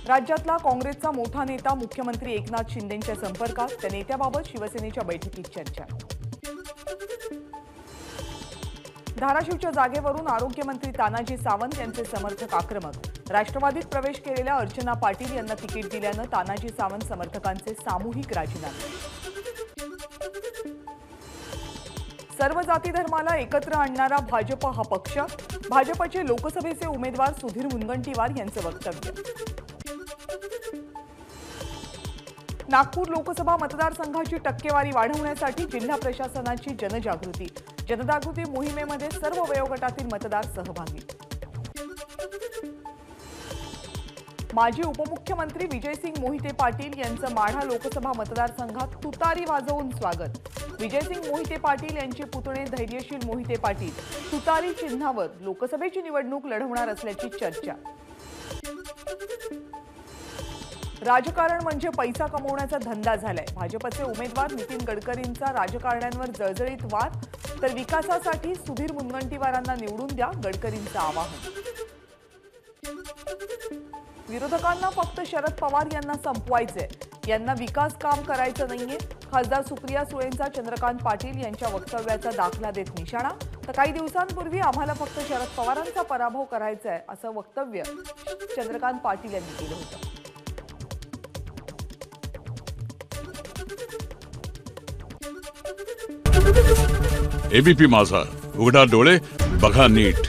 राज्यातला काँग्रेसचा मोठा नेता मुख्यमंत्री एकनाथ शिंदेंच्या संपर्कात, त्या नेत्याबाबत शिवसेनेच्या बैठकीत चर्चा। धाराशिवच्या जागेवरून आरोग्यमंत्री तानाजी सावंत यांचे समर्थक आक्रमक, राष्ट्रवादीत प्रवेश केलेल्या अर्चना पाटील यांना तिकीट दिल्यानं तानाजी सावंत समर्थकांचे सामूहिक राजीनामे। सर्व जाती धर्माला एकत्र आणणारा भाजप हा पक्ष, भाजपचे लोकसभेचे उमेदवार सुधीर मुनगंटीवार यांचं वक्तव्य। नागपूर लोकसभा मतदारसंघाची टक्केवारी वाढवण्यासाठी जिल्हा प्रशासनाची जनजागृती मोहिमेमध्ये सर्व वयोगटातील मतदार सहभागी। माजी उपमुख्यमंत्री विजयसिंग मोहिते पाटील यांचं माढा लोकसभा मतदारसंघात तुतारी वाजवून स्वागत। विजयसिंग मोहिते पाटील यांचे पुतणे धैर्यशील मोहिते पाटील तुतारी चिन्हावर लोकसभेची निवडणूक लढवणार असल्याची चर्चा। राजकारण म्हणजे पैसा कमवण्याचा धंदा झालाय, भाजपचे उमेदवार नितीन गडकरींचा राजकारण्यांवर जळजळीत वार, तर विकासासाठी सुधीर मुनगंटीवारांना निवडून द्या, गडकरींचं आवाहन। विरोधकांना फक्त शरद पवार यांना संपवायचंय, यांना विकास काम करायचं नाहीये, खासदार सुप्रिया सुळेंचा चंद्रकांत पाटील यांच्या वक्तव्याचा दाखला देत निशाणा। तर काही दिवसांपूर्वी आम्हाला फक्त शरद पवारांचा पराभव करायचा आहे असं वक्तव्य चंद्रकांत पाटील यांनी केलं होतं। एबीपी माझा, उघडा डोळे बघा नीट।